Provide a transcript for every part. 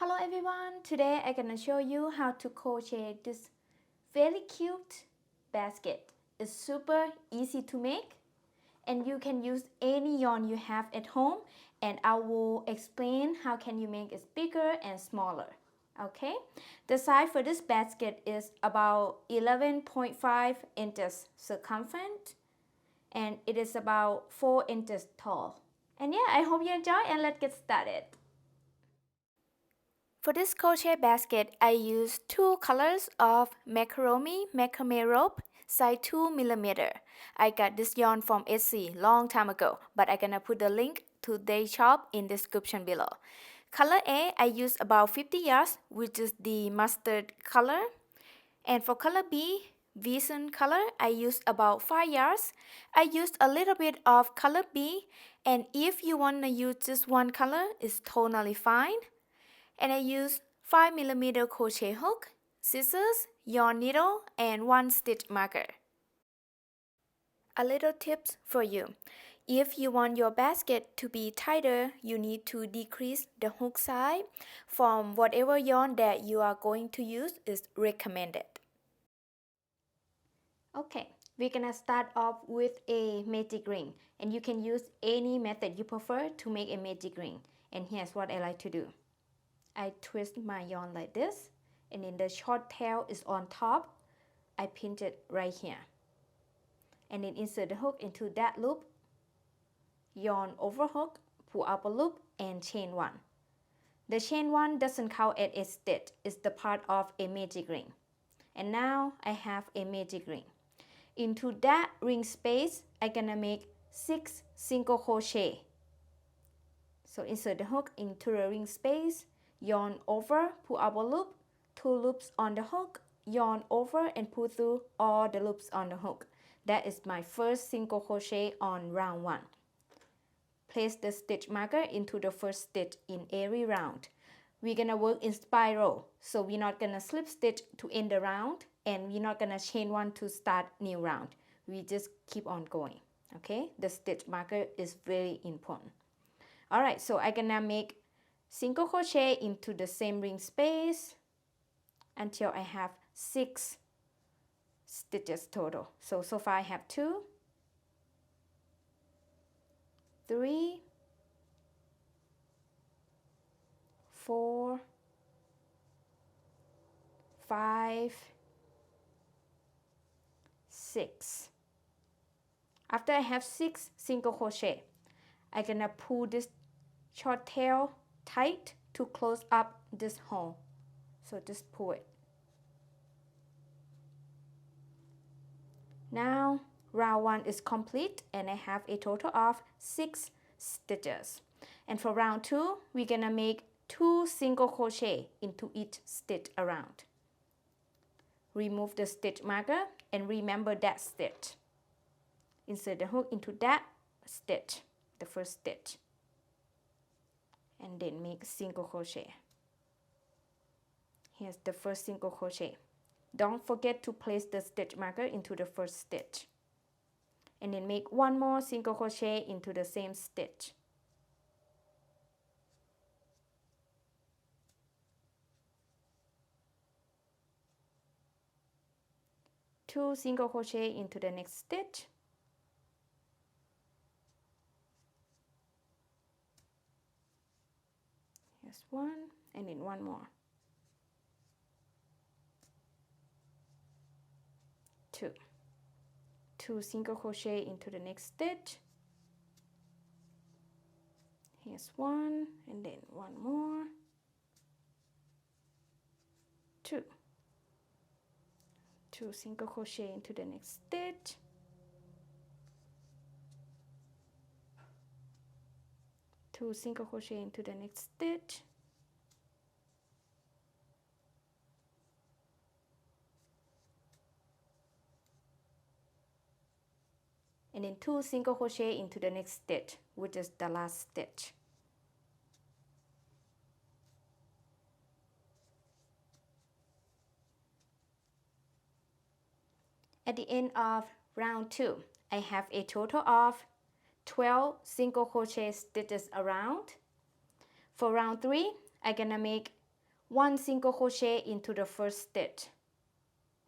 Hello everyone, today I'm gonna show you how to crochet this very cute basket. It's super easy to make and you can use any yarn you have at home, and I will explain how can you make it bigger and smaller. Okay, the size for this basket is about 11.5 inches circumference and it is about 4 inches tall. And yeah, I hope you enjoy and let's get started. For this crochet basket, I use two colors of macrame rope, size 2mm. I got this yarn from Etsy long time ago, but I'm gonna put the link to their shop in description below. Color A, I use about 50 yards, which is the mustard color. And for color B, Vision color, I use about 5 yards. I used a little bit of color B, and if you wanna use just one color, it's totally fine. And I use 5mm crochet hook, scissors, yarn needle, and one stitch marker. A little tips for you. If you want your basket to be tighter, you need to decrease the hook size from whatever yarn that you are going to use is recommended. Okay, we're gonna start off with a magic ring, and you can use any method you prefer to make a magic ring. And here's what I like to do. I twist my yarn like this, and then the short tail is on top. I pinch it right here, and then insert the hook into that loop, yarn over hook, pull up a loop, and chain one. The chain one doesn't count as a stitch, it's the part of a magic ring. And now I have a magic ring. Into that ring space, I'm gonna make 6 single crochet. So insert the hook into the ring space, yarn over, pull up a loop, 2 loops on the hook, yarn over and pull through all the loops on the hook. That is my first single crochet on round 1. Place the stitch marker into the first stitch in every round. We're gonna work in spiral, so we're not gonna slip stitch to end the round, and we're not gonna chain one to start new round. We just keep on going. Okay, the stitch marker is very important. Alright, so I'm gonna make single crochet into the same ring space until I have 6 stitches total. So far I have 2, 3, 4, 5, 6. After I have 6 single crochet, I'm gonna pull this short tail tight to close up this hole. So just pull it. Now round 1 is complete and I have a total of 6 stitches. And for round 2, we're gonna make 2 single crochet into each stitch around. Remove the stitch marker and remember that stitch. Insert the hook into that stitch, the first stitch, and then make single crochet. Here's the first single crochet. Don't forget to place the stitch marker into the first stitch, and then make 1 more single crochet into the same stitch. Two single crochet into the next stitch. Here's 1, and then 1 more. 2. 2 single crochet into the next stitch. Here's 1, and then 1 more. 2. 2 single crochet into the next stitch. 2 single crochet into the next stitch. And then 2 single crochet into the next stitch, which is the last stitch. At the end of round 2, I have a total of 12 single crochet stitches around. For round 3, I'm gonna make 1 single crochet into the first stitch,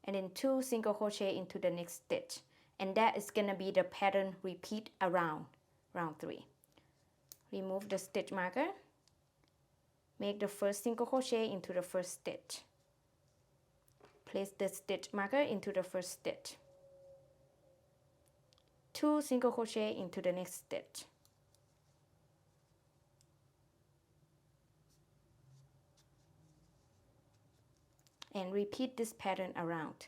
and then 2 single crochet into the next stitch, and that is gonna be the pattern repeat around round 3. Remove the stitch marker, make the first single crochet into the first stitch, place the stitch marker into the first stitch, 2 single crochet into the next stitch, and repeat this pattern around.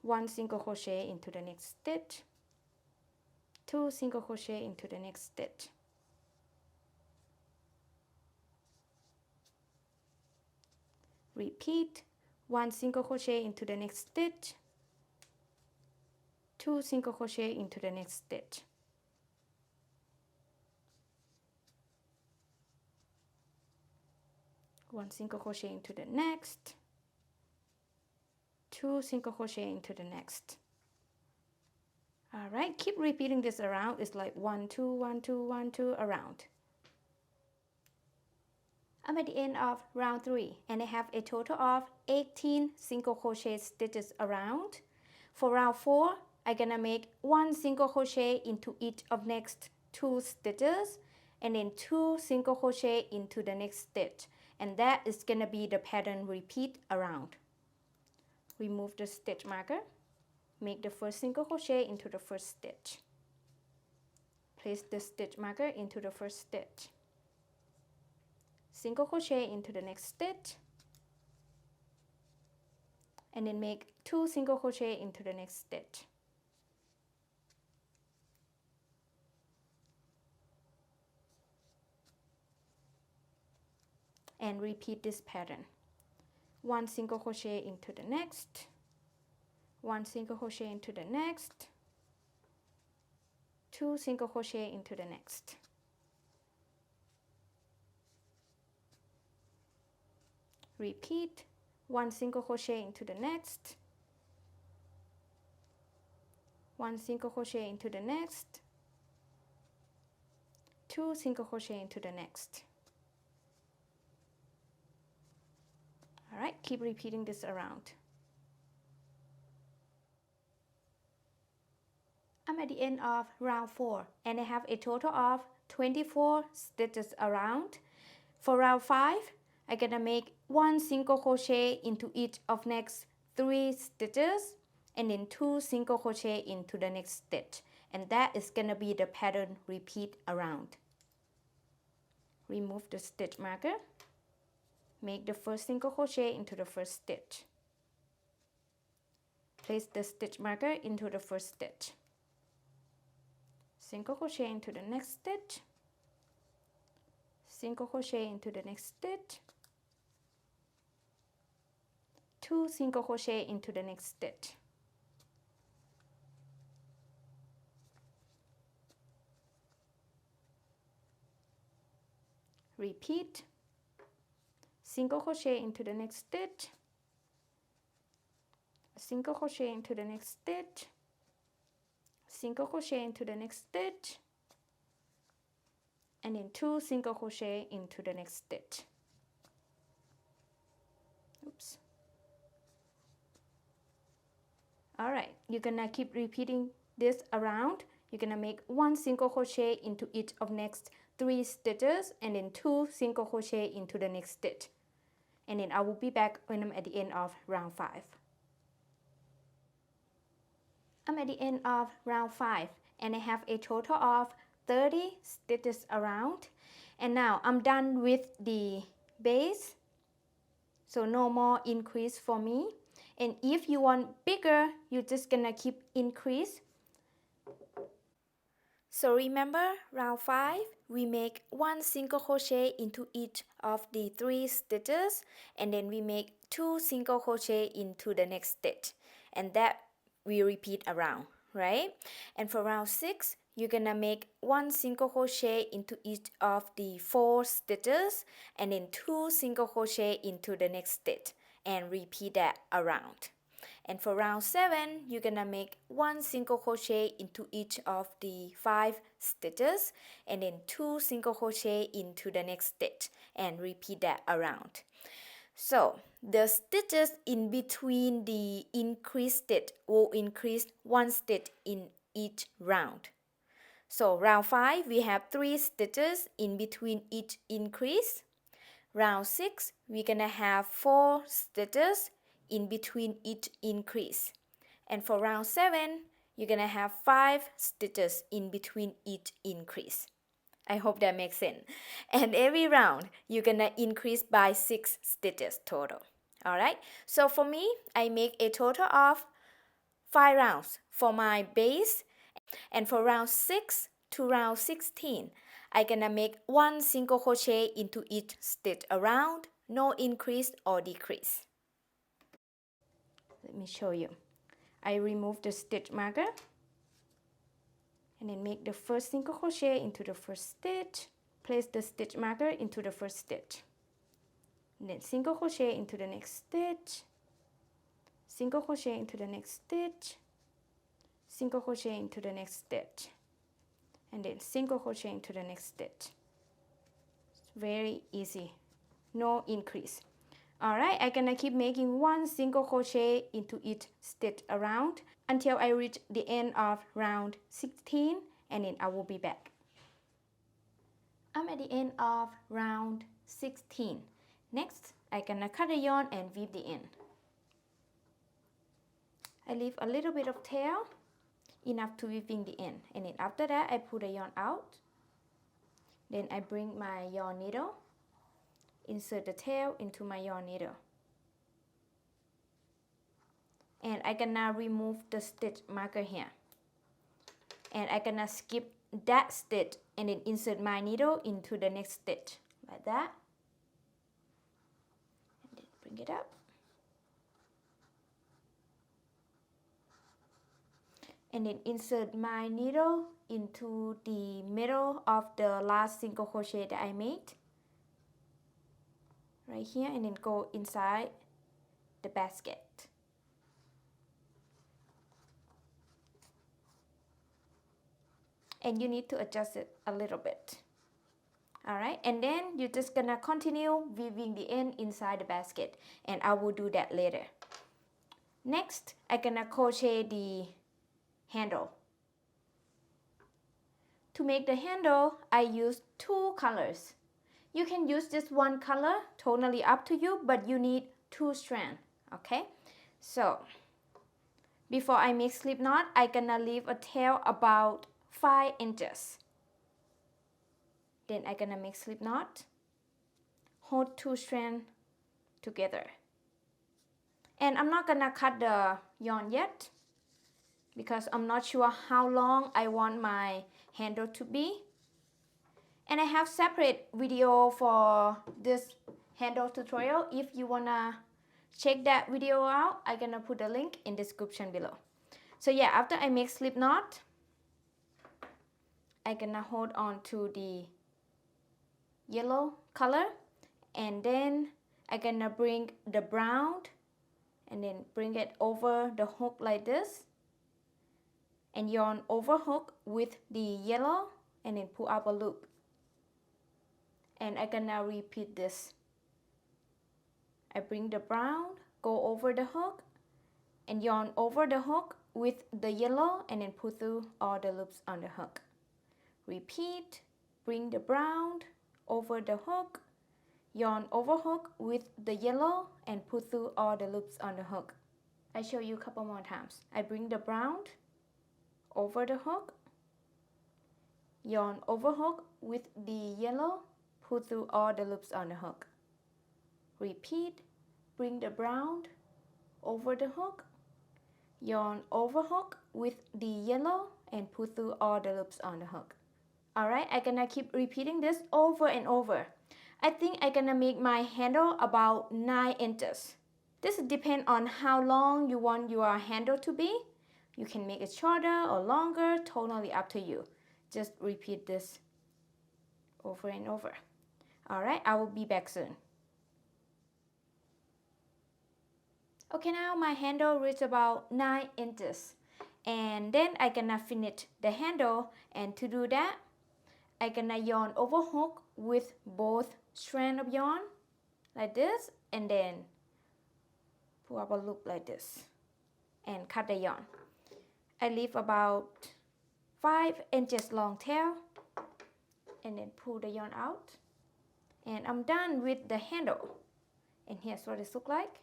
1 single crochet into the next stitch, 2 single crochet into the next stitch, repeat 1 single crochet into the next stitch, 2 single crochet into the next stitch, one single crochet into the next, 2 single crochet into the next. All right, keep repeating this around. It's like 1 2 1 2 1 2 around. I'm at the end of round 3 and I have a total of 18 single crochet stitches around. For round 4, I'm gonna make 1 single crochet into each of next 2 stitches and then 2 single crochet into the next stitch, and that is gonna be the pattern repeat around. Remove the stitch marker, make the first single crochet into the first stitch, place the stitch marker into the first stitch, single crochet into the next stitch, and then make 2 single crochet into the next stitch, and repeat this pattern. 1 single crochet into the next, 1 single crochet into the next, 2 single crochet into the next, repeat 1 single crochet into the next, 1 single crochet into the next, 2 single crochet into the next. All right, keep repeating this around. I'm at the end of round 4 and I have a total of 24 stitches around. For round 5, I'm gonna make 1 single crochet into each of next 3 stitches and then 2 single crochet into the next stitch, and that is gonna be the pattern repeat around. Remove the stitch marker, make the first single crochet into the first stitch, place the stitch marker into the first stitch, single crochet into the next stitch, single crochet into the next stitch, 2 single crochet into the next stitch, repeat single crochet into the next stitch, single crochet into the next stitch, single crochet into the next stitch, and then 2 single crochet into the next stitch. Oops. All right, you're gonna keep repeating this around. You're gonna make 1 single crochet into each of next 3 stitches and then 2 single crochet into the next stitch. And then I will be back when I'm at the end of round 5. I'm at the end of round 5 and I have a total of 30 stitches around. And now I'm done with the base, so no more increase for me. And if you want bigger, you're just gonna keep increase. So remember, round 5, we make 1 single crochet into each of the 3 stitches and then we make 2 single crochet into the next stitch, and that we repeat around, right? And for round 6, you're gonna make 1 single crochet into each of the 4 stitches and then 2 single crochet into the next stitch and repeat that around. And for round 7, you're gonna make 1 single crochet into each of the 5 stitches and then 2 single crochet into the next stitch and repeat that around. So the stitches in between the increased stitch will increase 1 stitch in each round. So round 5 we have 3 stitches in between each increase. Round 6 we're gonna have 4 stitches in between each increase. And for round 7 you're gonna have 5 stitches in between each increase. I hope that makes sense. And every round, you're gonna increase by 6 stitches total. Alright, so for me, I make a total of 5 rounds for my base. And for round 6 to round 16, I'm gonna make 1 single crochet into each stitch around, no increase or decrease. Let me show you. I remove the stitch marker and then make the first single crochet into the first stitch. Place the stitch marker into the first stitch. And then single crochet into the next stitch. Single crochet into the next stitch. Single crochet into the next stitch. And then single crochet into the next stitch. It's very easy. No increase. Alright, I'm gonna keep making 1 single crochet into each stitch around until I reach the end of round 16, and then I will be back. I'm at the end of round 16. Next, I'm gonna cut the yarn and weave the end. I leave a little bit of tail, enough to weaving the end. And then after that, I pull the yarn out. Then I bring my yarn needle, insert the tail into my yarn needle. And I'm gonna remove the stitch marker here. And I'm gonna skip that stitch and then insert my needle into the next stitch like that, and then bring it up and then insert my needle into the middle of the last single crochet that I made right here, and then go inside the basket. And you need to adjust it a little bit. Alright, and then you're just gonna continue weaving the end inside the basket, and I will do that later. Next, I'm gonna crochet the handle. To make the handle, I use 2 colors. You can use just 1 color, totally up to you, but you need 2 strands, okay? So, before I make slip knot, I'm gonna leave a tail about 5 inches. Then I'm gonna make slip knot, hold 2 strands together. And I'm not gonna cut the yarn yet because I'm not sure how long I want my handle to be. And I have separate video for this handle tutorial. If you wanna check that video out, I'm gonna put a link in the description below. So yeah, after I make slip knot, I'm gonna hold on to the yellow color, and then I'm gonna bring the brown and then bring it over the hook like this, and yarn over hook with the yellow and then pull up a loop. And I'm gonna repeat this. I bring the brown, go over the hook, and yarn over the hook with the yellow and then pull through all the loops on the hook. Repeat, bring the brown over the hook, yarn over hook with the yellow and pull through all the loops on the hook. I show you a couple more times. I bring the brown over the hook, yarn over hook with the yellow, pull through all the loops on the hook. Repeat, bring the brown over the hook, yarn over hook with the yellow and pull through all the loops on the hook. Alright, I'm gonna keep repeating this over and over. I think I'm gonna make my handle about 9 inches. This depends on how long you want your handle to be. You can make it shorter or longer, totally up to you. Just repeat this over and over. Alright, I will be back soon. Okay, now my handle reached about 9 inches. And then I'm gonna finish the handle, and to do that, I'm gonna yarn over hook with both strands of yarn like this, and then pull up a loop like this and cut the yarn. I leave about 5 inches long tail and then pull the yarn out, and I'm done with the handle. And here's what it looks like.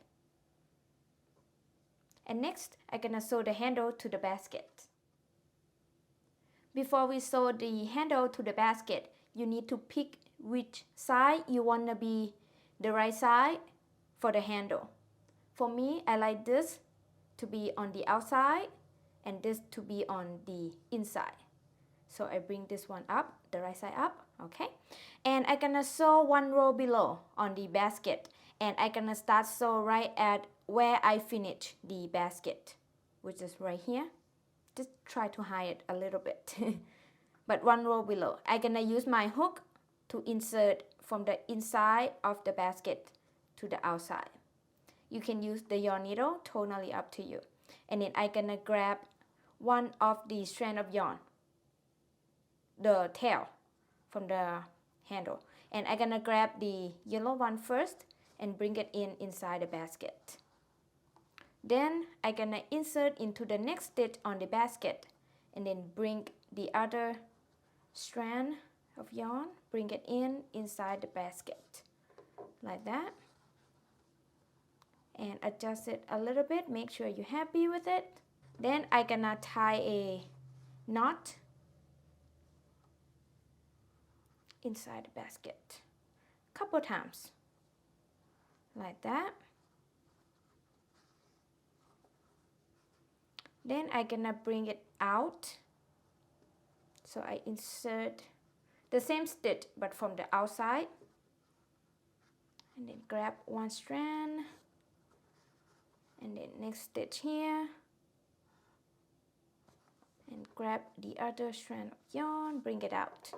And next I'm gonna sew the handle to the basket. Before we sew the handle to the basket, you need to pick which side you want to be the right side for the handle. For me, I like this to be on the outside and this to be on the inside. So I bring this one up, the right side up, okay? And I'm gonna sew one row below on the basket, and I'm gonna start sew right at where I finish the basket, which is right here. Just try to hide it a little bit. But one row below. I'm gonna use my hook to insert from the inside of the basket to the outside. You can use the yarn needle, totally up to you. And then I'm gonna grab one of the strand of yarn, the tail from the handle, and I'm gonna grab the yellow one first and bring it inside the basket. Then I'm gonna insert into the next stitch on the basket and then bring the other strand of yarn, bring it inside the basket like that, and adjust it a little bit, make sure you're happy with it. Then I'm gonna tie a knot inside the basket a couple times like that. Then I'm gonna bring it out, so I insert the same stitch but from the outside, and then grab one strand and then next stitch here and grab the other strand of yarn, bring it out.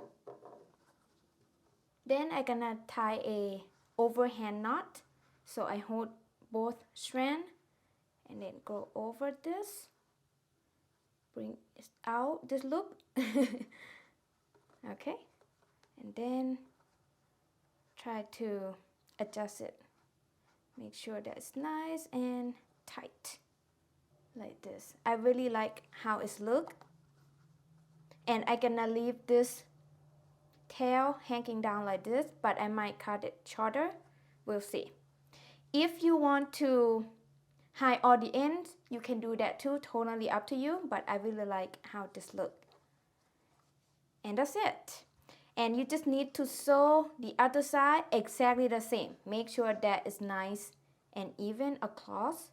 Then I'm gonna tie a overhand knot, so I hold both strands and then go over this, bring it out this loop. Okay, and then try to adjust it, make sure that it's nice and tight like this. I really like how it's look, and I'm gonna leave this tail hanging down like this, but I might cut it shorter, we'll see. If you want to hide all the ends, you can do that too, totally up to you, but I really like how this look. And that's it. And you just need to sew the other side exactly the same. Make sure that it's nice and even across.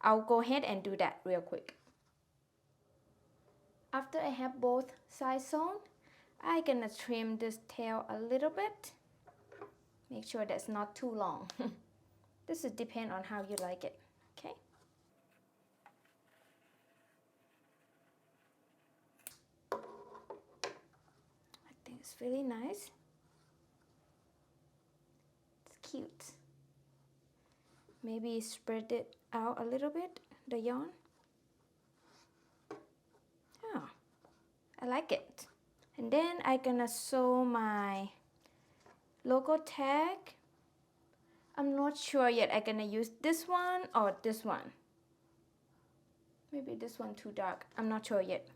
I'll go ahead and do that real quick. After I have both sides sewn, I'm gonna trim this tail a little bit. Make sure that's not too long. This is depend on how you like it, okay? I think it's really nice. It's cute. Maybe spread it out a little bit, the yarn. Oh, I like it. And then I'm gonna sew my logo tag. I'm not sure yet. I'm gonna use this one or this one. Maybe this one too dark. I'm not sure yet.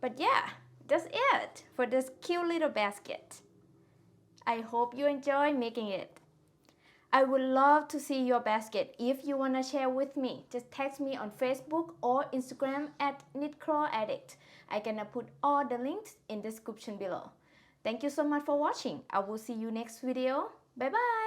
But yeah, that's it for this cute little basket. I hope you enjoy making it. I would love to see your basket. If you wanna share with me, just text me on Facebook or Instagram at KnitCrawAddict. I'm gonna put all the links in the description below. Thank you so much for watching. I will see you next video. Bye bye.